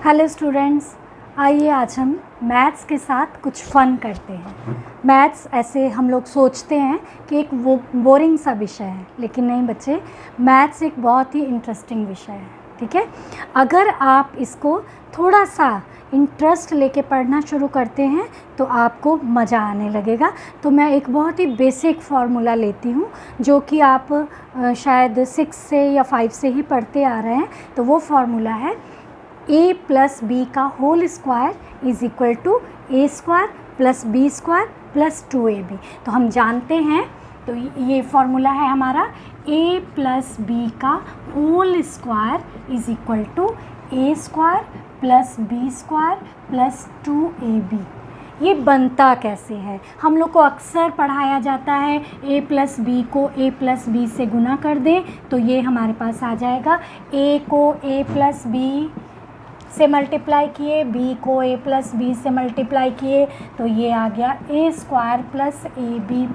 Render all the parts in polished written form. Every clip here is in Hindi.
हेलो स्टूडेंट्स, आइए आज हम मैथ्स के साथ कुछ फ़न करते हैं। मैथ्स ऐसे हम लोग सोचते हैं कि एक वो बोरिंग सा विषय है, लेकिन नहीं बच्चे, मैथ्स एक बहुत ही इंटरेस्टिंग विषय है। ठीक है, अगर आप इसको थोड़ा सा इंटरेस्ट लेके पढ़ना शुरू करते हैं तो आपको मज़ा आने लगेगा। तो मैं एक बहुत ही बेसिक फार्मूला लेती हूँ जो कि आप शायद 6 से या 5 से ही पढ़ते आ रहे हैं। तो वो फार्मूला है a प्लस बी का whole square is equal to A square plus B square plus 2ab। तो हम जानते हैं, तो ये फार्मूला है हमारा a प्लस बी का whole square is equal to A square plus B square plus 2ab। ये बनता कैसे है? हम लोग को अक्सर पढ़ाया जाता है a प्लस बी को a प्लस बी से गुना कर दें तो ये हमारे पास आ जाएगा। a को a प्लस बी से मल्टीप्लाई किए, b को a प्लस बी से मल्टीप्लाई किए तो ये आ गया a square plus A B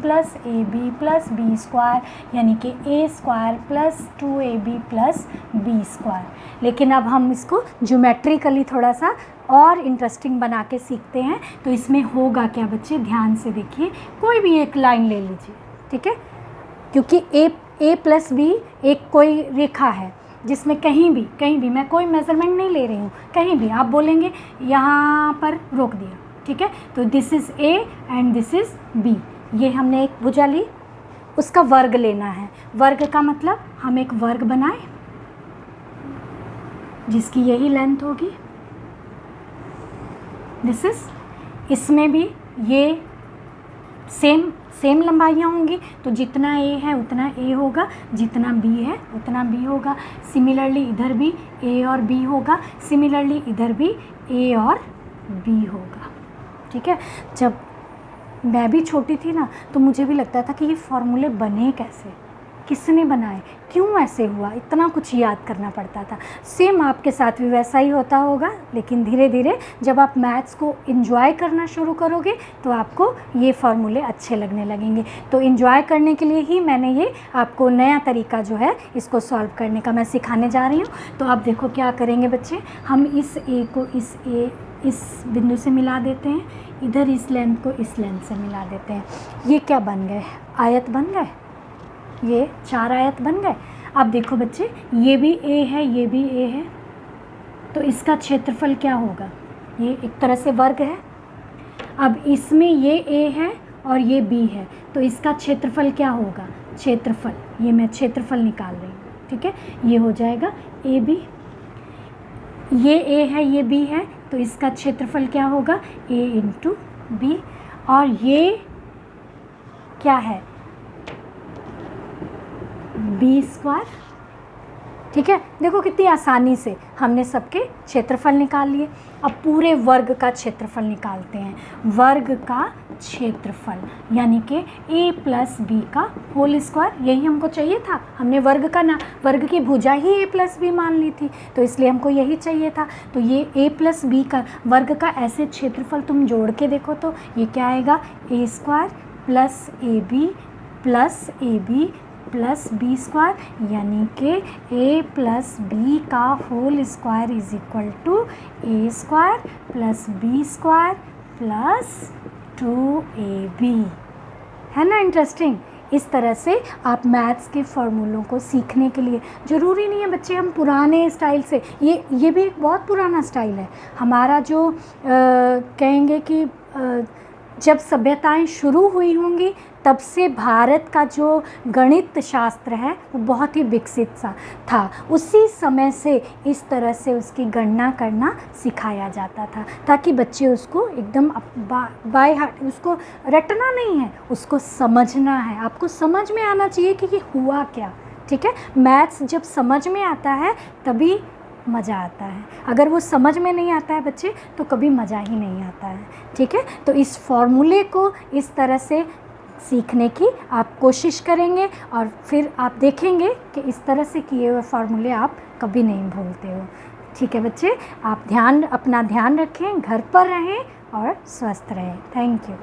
plus B square, यानी कि a square plus 2ab plus B square. लेकिन अब हम इसको ज्योमेट्रिकली थोड़ा सा और इंटरेस्टिंग बना के सीखते हैं। तो इसमें होगा क्या बच्चे, ध्यान से देखिए। कोई भी एक लाइन ले लीजिए, ठीक है, क्योंकि a प्लस बी एक कोई रेखा है जिसमें कहीं भी मैं कोई मेज़रमेंट नहीं ले रही हूँ, कहीं भी आप बोलेंगे यहाँ पर रोक दिया, ठीक है। तो this is a and this is b। ये हमने एक भुजा ली, उसका वर्ग लेना है। वर्ग का मतलब हम एक वर्ग बनाएं जिसकी यही लेंथ होगी, दिस इज़। इसमें भी ये सेम लंबाइयाँ होंगी, तो जितना a है उतना a होगा, जितना b है उतना b होगा। सिमिलरली इधर भी a और b होगा, सिमिलरली इधर भी a और b होगा, ठीक है। जब मैं भी छोटी थी ना तो मुझे भी लगता था कि ये फॉर्मूले बने कैसे, किसने बनाए, क्यों ऐसे हुआ, इतना कुछ याद करना पड़ता था। सेम आपके साथ भी वैसा ही होता होगा, लेकिन धीरे धीरे जब आप मैथ्स को एंजॉय करना शुरू करोगे तो आपको ये फार्मूले अच्छे लगने लगेंगे। तो एंजॉय करने के लिए ही मैंने ये आपको नया तरीका जो है इसको सॉल्व करने का मैं सिखाने जा रही हूँ। तो आप देखो क्या करेंगे बच्चे, हम इस a को इस बिंदु से मिला देते हैं, इधर इस लेंथ को इस लेंथ से मिला देते हैं। ये क्या बन गए, आयत बन गए, ये 4 आयत बन गए। अब देखो बच्चे, ये भी a है, ये भी a है, तो इसका क्षेत्रफल क्या होगा, ये एक तरह से वर्ग है। अब इसमें ये a है और ये b है, तो इसका क्षेत्रफल क्या होगा, क्षेत्रफल, ये मैं क्षेत्रफल निकाल रही हूँ, ठीक है। ये हो जाएगा ab, ये a है, ये b है, तो इसका क्षेत्रफल क्या होगा, a इंटू b। और ये क्या है, बी स्क्वायर, ठीक है। देखो कितनी आसानी से हमने सबके क्षेत्रफल निकाल लिए। अब पूरे वर्ग का क्षेत्रफल निकालते हैं। वर्ग का क्षेत्रफल यानी कि a प्लस बी का होल स्क्वायर, यही हमको चाहिए था। हमने वर्ग की भुजा ही a प्लस बी मान ली थी, तो इसलिए हमको यही चाहिए था। तो ये a प्लस बी का वर्ग का ऐसे क्षेत्रफल तुम जोड़ के देखो तो ये क्या आएगा, a square plus A B plus B square, यानी कि a प्लस बी का whole square is equal to A square plus B square plus 2ab। है ना इंटरेस्टिंग? इस तरह से आप मैथ्स के फॉर्मूलों को सीखने के लिए, ज़रूरी नहीं है बच्चे हम पुराने स्टाइल से, ये भी एक बहुत पुराना स्टाइल है हमारा, जो कहेंगे कि जब सभ्यताएं शुरू हुई होंगी तब से भारत का जो गणित शास्त्र है वो बहुत ही विकसित सा था। उसी समय से इस तरह से उसकी गणना करना सिखाया जाता था, ताकि बच्चे उसको एकदम बाय हार्ट, उसको रटना नहीं है, उसको समझना है। आपको समझ में आना चाहिए कि ये हुआ क्या, ठीक है। मैथ्स जब समझ में आता है तभी मज़ा आता है, अगर वो समझ में नहीं आता है बच्चे तो कभी मज़ा ही नहीं आता है, ठीक है। तो इस फॉर्मूले को इस तरह से सीखने की आप कोशिश करेंगे और फिर आप देखेंगे कि इस तरह से किए हुए फार्मूले आप कभी नहीं भूलते हो, ठीक है बच्चे। आप अपना ध्यान रखें, घर पर रहें और स्वस्थ रहें। Thank you.